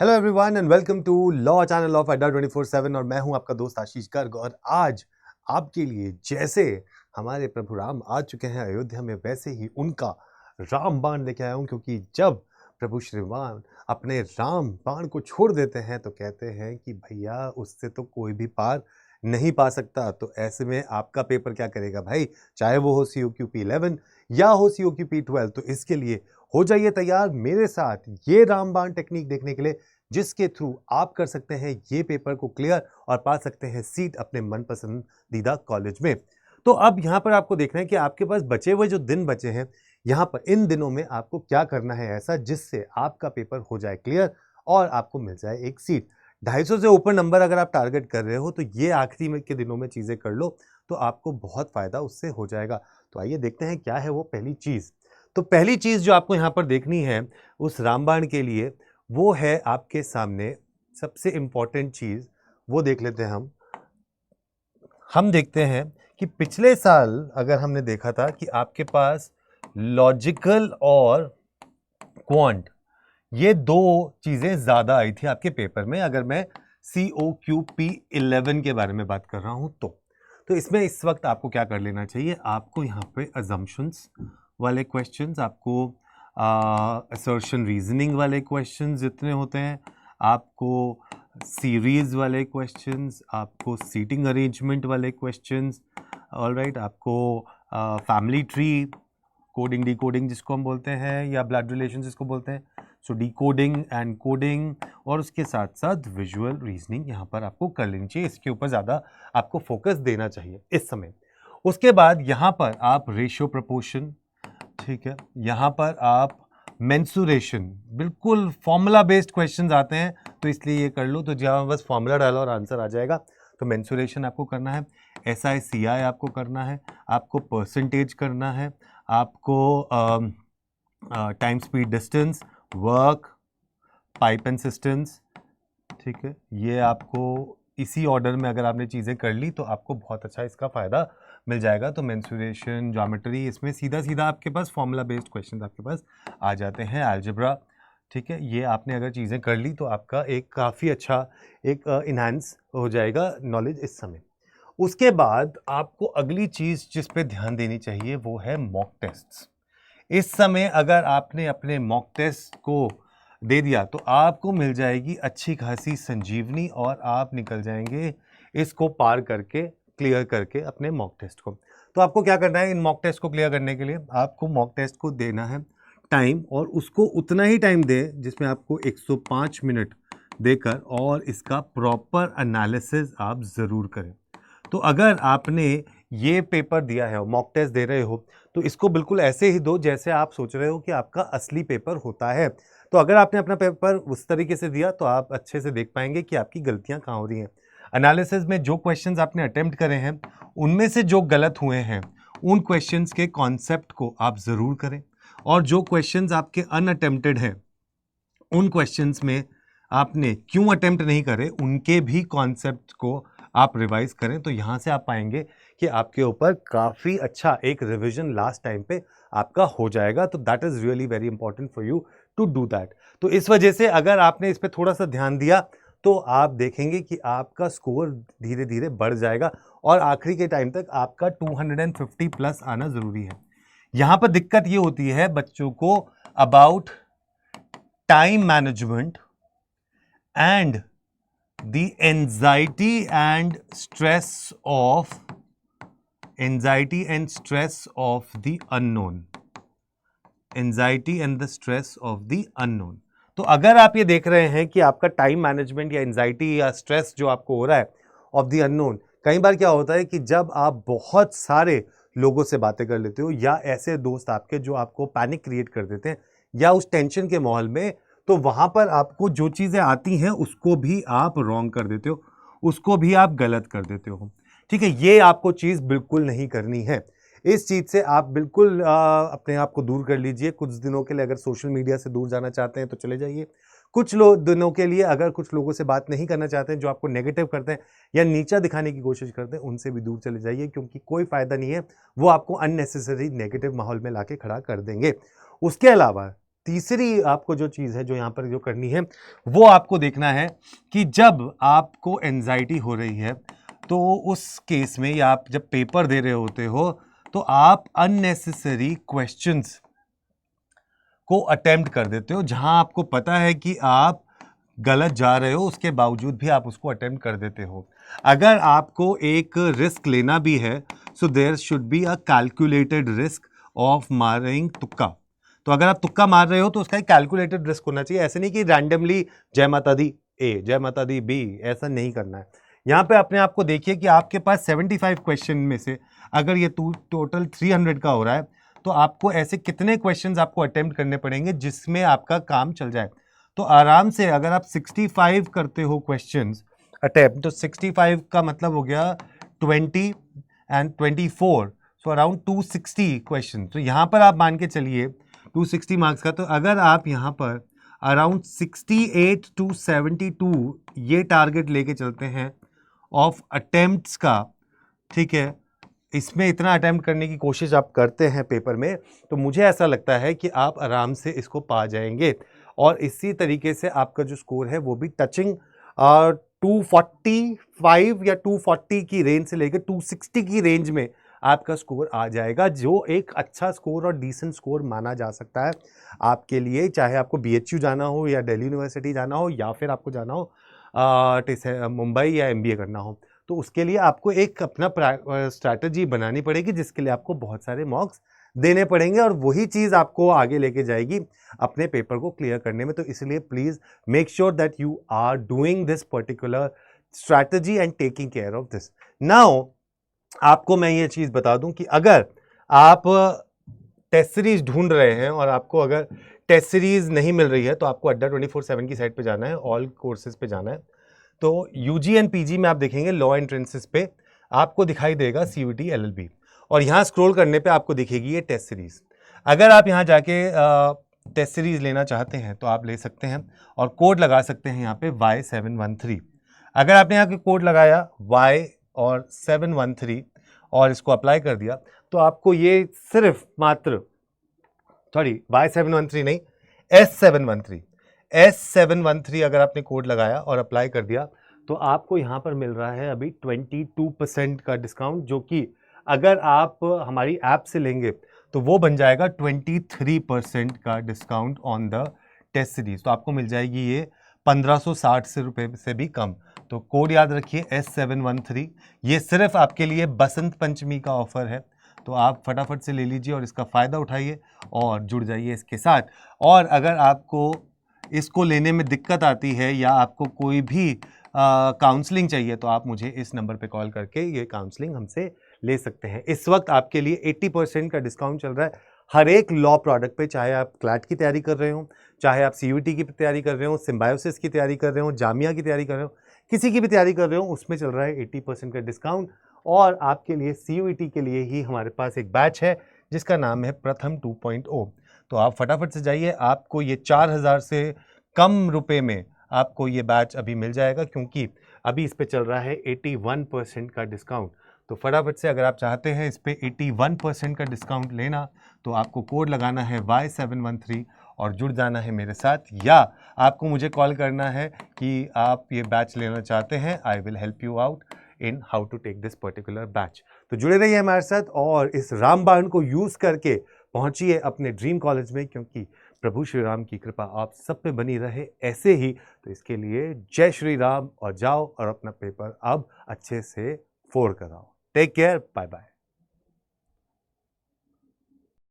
Hello everyone and welcome to law channel of Adda 24/7 और मैं हूं आपका दोस्त आशीष गर्ग। और आज आपके लिए जैसे हमारे प्रभु राम आ चुके हैं अयोध्या में, वैसे ही उनका राम बाण लेके आया हूं, क्योंकि जब प्रभु श्री राम अपने राम बाण को छोड़ देते हैं तो कहते हैं कि भैया उससे तो कोई भी पार नहीं पा सकता। तो ऐसे में आपका पेपर क्या करेगा भाई, चाहे वो हो COQP 11 या हो COQP 12। तो इसके लिए हो जाइए तैयार मेरे साथ ये रामबाण टेक्निक देखने के लिए, जिसके थ्रू आप कर सकते हैं ये पेपर को क्लियर और पा सकते हैं सीट अपने मनपसंदीदा कॉलेज में। तो अब यहाँ पर आपको देखना है कि आपके पास बचे हुए जो दिन बचे हैं, यहाँ पर इन दिनों में आपको क्या करना है ऐसा जिससे आपका पेपर हो जाए क्लियर और आपको मिल जाए एक सीट। 250 से ऊपर नंबर अगर आप टारगेट कर रहे हो तो ये आखिरी के दिनों में चीजें कर लो, तो आपको बहुत फायदा उससे हो जाएगा। तो आइए देखते हैं क्या है वो पहली चीज। तो पहली चीज जो आपको यहाँ पर देखनी है उस रामबाण के लिए, वो है आपके सामने सबसे इंपॉर्टेंट चीज। वो देख लेते हैं हम देखते हैं कि पिछले साल अगर हमने देखा था कि आपके पास लॉजिकल और क्वांट ये दो चीजें ज्यादा आई थी आपके पेपर में। अगर मैं COQP 11 के बारे में बात कर रहा हूं तो इसमें इस वक्त आपको क्या कर लेना चाहिए, आपको यहाँ पे अजम्पशंस वाले क्वेश्चंस, आपको असर्शन रीजनिंग वाले क्वेश्चंस जितने होते हैं, आपको सीरीज वाले क्वेश्चंस, आपको सीटिंग अरेंजमेंट वाले क्वेश्चंस, ऑलराइट, आपको फैमिली ट्री कोडिंग डिकोडिंग जिसको हम बोलते हैं, या ब्लड रिलेशन जिसको बोलते हैं, सो डिकोडिंग एंड कोडिंग, और उसके साथ साथ विजुअल रीजनिंग यहाँ पर आपको कर लेनी चाहिए। इसके ऊपर ज़्यादा आपको फोकस देना चाहिए इस समय। उसके बाद यहाँ पर आप रेशियो प्रपोर्शन, ठीक है, यहाँ पर आप मेंसुरेशन, बिल्कुल फॉर्मूला बेस्ड क्वेश्चंस आते हैं तो इसलिए ये कर लो। तो जहाँ बस फॉर्मूला डालो और आंसर आ जाएगा। तो मेंसुरेशन आपको करना है, SI CI आपको करना है, आपको परसेंटेज करना है, आपको time speed distance, work, pipe and cisterns, ठीक है, ये आपको इसी ऑर्डर में अगर आपने चीज़ें कर ली तो आपको बहुत अच्छा इसका फ़ायदा मिल जाएगा। तो मेंसुरेशन, ज्योमेट्री, इसमें सीधा सीधा आपके पास फॉर्मूला बेस्ड क्वेश्चन आपके पास आ जाते हैं, अलजेब्रा, ठीक है, ये आपने अगर चीज़ें कर ली तो आपका एक काफ़ी अच्छा एक इन्हांस हो जाएगा नॉलेज इस समय। उसके बाद आपको अगली चीज़ जिस पे ध्यान देनी चाहिए वो है मॉक टेस्ट्स। इस समय अगर आपने अपने मॉक टेस्ट को दे दिया तो आपको मिल जाएगी अच्छी खासी संजीवनी और आप निकल जाएंगे इसको पार करके, क्लियर करके अपने मॉक टेस्ट को। तो आपको क्या करना है, इन मॉक टेस्ट को क्लियर करने के लिए आपको मॉक टेस्ट को देना है टाइम, और उसको उतना ही टाइम दें जिसमें आपको 105 मिनट देकर और इसका प्रॉपर एनालिसिस आप ज़रूर करें। तो अगर आपने ये पेपर दिया है, मॉक टेस्ट दे रहे हो, तो इसको बिल्कुल ऐसे ही दो जैसे आप सोच रहे हो कि आपका असली पेपर होता है। तो अगर आपने अपना पेपर उस तरीके से दिया तो आप अच्छे से देख पाएंगे कि आपकी गलतियां कहाँ हो रही हैं। एनालिसिस में जो क्वेश्चंस आपने अटेम्प्ट करे हैं उनमें से जो गलत हुए हैं उन क्वेश्चंस के कॉन्सेप्ट को आप ज़रूर करें, और जो क्वेश्चंस आपके अनअटेम्प्टेड हैं उन क्वेश्चंस में आपने क्यों अटेम्प्ट नहीं करे उनके भी कॉन्सेप्ट को आप रिवाइज करें। तो यहाँ से आप पाएंगे कि आपके ऊपर काफ़ी अच्छा एक रिवीजन लास्ट टाइम पे आपका हो जाएगा। तो that is really very important for you to do that. तो इस वजह से अगर आपने इस पर थोड़ा सा ध्यान दिया तो आप देखेंगे कि आपका स्कोर धीरे धीरे बढ़ जाएगा और आखिरी के टाइम तक आपका 250 प्लस आना ज़रूरी है। यहाँ पर दिक्कत ये होती है बच्चों को about time management and the anxiety and stress of the unknown, anxiety and the stress of the unknown। तो अगर आप ये देख रहे हैं कि आपका टाइम मैनेजमेंट या एंजाइटी या स्ट्रेस जो आपको हो रहा है ऑफ द अननोन, कई बार क्या होता है कि जब आप बहुत सारे लोगों से बातें कर लेते हो या ऐसे दोस्त आपके जो आपको पैनिक क्रिएट कर देते हैं या उस टेंशन के माहौल में, तो वहां पर आपको जो चीजें आती हैं उसको भी आप रॉन्ग कर देते हो, उसको भी आप गलत कर देते हो। ठीक है, ये आपको चीज बिल्कुल नहीं करनी है। इस चीज से आप बिल्कुल अपने आप को दूर कर लीजिए कुछ दिनों के लिए। अगर सोशल मीडिया से दूर जाना चाहते हैं तो चले जाइए। कुछ दिनों के लिए अगर कुछ लोगों से बात नहीं करना चाहते हैं जो आपको नेगेटिव करते हैं या नीचा दिखाने की कोशिश करते हैं, उनसे भी दूर चले जाइए, क्योंकि कोई फायदा नहीं है, वो आपको अननेसेसरी नेगेटिव माहौल में लाके खड़ा कर देंगे। उसके अलावा तीसरी आपको जो चीज़ है जो यहाँ पर जो करनी है वो आपको देखना है कि जब आपको एंजाइटी हो रही है तो उस केस में या आप जब पेपर दे रहे होते हो तो आप अननेसेसरी क्वेश्चंस को अटेम्प्ट कर देते हो, जहां आपको पता है कि आप गलत जा रहे हो उसके बावजूद भी आप उसको अटेम्प्ट कर देते हो। अगर आपको एक रिस्क लेना भी है so there should be a calculated risk of मारिंग तुक्का। तो अगर आप तुक्का मार रहे हो तो उसका एक कैलकुलेटेड रिस्क होना चाहिए, ऐसे नहीं कि रैंडमली जय माता दी ए जय माता दी बी, ऐसा नहीं करना है। यहाँ पे अपने आप को देखिए कि आपके पास 75 क्वेश्चन में से अगर ये टोटल 300 का हो रहा है तो आपको ऐसे कितने क्वेश्चंस आपको अटेम्प्ट करने पड़ेंगे जिसमें आपका काम चल जाए। तो आराम से अगर आप 65 करते हो क्वेश्चंस अटेम्प्ट, तो 65 का मतलब हो गया 20 एंड 24, सो अराउंड 260 क्वेश्चन। तो यहाँ पर आप मान के चलिए 260 मार्क्स का, तो अगर आप यहाँ पर अराउंड 68 to 72 ये टारगेट लेके चलते हैं ऑफ अटेम्प्ट्स का, ठीक है, इसमें इतना अटेम्प्ट करने की कोशिश आप करते हैं पेपर में, तो मुझे ऐसा लगता है कि आप आराम से इसको पा जाएंगे। और इसी तरीके से आपका जो स्कोर है वो भी टचिंग 245 या 240 की रेंज से लेकर 260 की रेंज में आपका स्कोर आ जाएगा, जो एक अच्छा स्कोर और डिसेंट स्कोर माना जा सकता है आपके लिए, चाहे आपको BHU जाना हो या दिल्ली यूनिवर्सिटी जाना हो या फिर आपको जाना हो मुंबई या MBA करना हो। तो उसके लिए आपको एक अपना स्ट्रैटेजी बनानी पड़ेगी जिसके लिए आपको बहुत सारे मॉक्स देने पड़ेंगे और वही चीज़ आपको आगे लेके जाएगी अपने पेपर को क्लियर करने में। तो इसलिए please make sure that you are doing this particular strategy and taking care of this. Now आपको मैं ये चीज़ बता दूं कि अगर आप टेस्ट सीरीज ढूंढ रहे हैं और आपको अगर टेस्ट सीरीज नहीं मिल रही है तो आपको अड्डा 24/7 की साइट पे जाना है, ऑल कोर्सेज पे जाना है। तो UG एंड PG में आप देखेंगे लॉ एंट्रेंसेस पे आपको दिखाई देगा CUET LLB, और यहाँ स्क्रॉल करने पे आपको दिखेगी ये टेस्ट सीरीज। अगर आप यहाँ जाके टेस्ट सीरीज लेना चाहते हैं तो आप ले सकते हैं और कोड लगा सकते हैं यहाँ पे Y713। अगर आपने यहाँ के कोड लगाया Y और 713 और इसको अप्लाई कर दिया तो आपको ये सिर्फ मात्र Y713 नहीं S713 अगर आपने कोड लगाया और अप्लाई कर दिया तो आपको यहाँ पर मिल रहा है अभी 22% का डिस्काउंट, जो कि अगर आप हमारी ऐप से लेंगे तो वो बन जाएगा 23% का discount on the test series. तो आपको मिल जाएगी ये 1560 रुपये से भी कम। तो कोड याद रखिए S713, ये सिर्फ आपके लिए बसंत पंचमी का ऑफर है, तो आप फटाफट से ले लीजिए और इसका फ़ायदा उठाइए और जुड़ जाइए इसके साथ। और अगर आपको इसको लेने में दिक्कत आती है या आपको कोई भी काउंसलिंग चाहिए तो आप मुझे इस नंबर पे कॉल करके ये काउंसलिंग हमसे ले सकते हैं। इस वक्त आपके लिए 80% का डिस्काउंट चल रहा है हर एक लॉ प्रोडक्ट पे, चाहे आप क्लैट की तैयारी कर रहे हो, चाहे आप CUET की तैयारी कर रहे हो, सिम्बायोसिस की तैयारी कर रहे हो, जामिया की तैयारी कर रहे हो, किसी की भी तैयारी कर रहे हो, उसमें चल रहा है 80% का डिस्काउंट। और आपके लिए CUET के लिए ही हमारे पास एक बैच है जिसका नाम है प्रथम 2.0। तो आप फटाफट से जाइए, आपको ये 4000 से कम रुपए में आपको ये बैच अभी मिल जाएगा, क्योंकि अभी इस पे चल रहा है 81% का डिस्काउंट। तो फटाफट से अगर आप चाहते हैं इस पे 81% का डिस्काउंट लेना तो आपको कोड लगाना है Y713 और जुड़ जाना है मेरे साथ, या आपको मुझे कॉल करना है कि आप ये बैच लेना चाहते हैं। I will help you out in how to take this particular batch. तो जुड़े रहिए हमारे साथ और इस रामबाण को यूज करके पहुंचिए अपने ड्रीम कॉलेज में, क्योंकि प्रभु श्री राम की कृपा आप सब पे बनी रहे ऐसे ही। तो इसके लिए जय श्री राम और जाओ और अपना पेपर अब अच्छे से 4 कराओ। Take care, bye bye.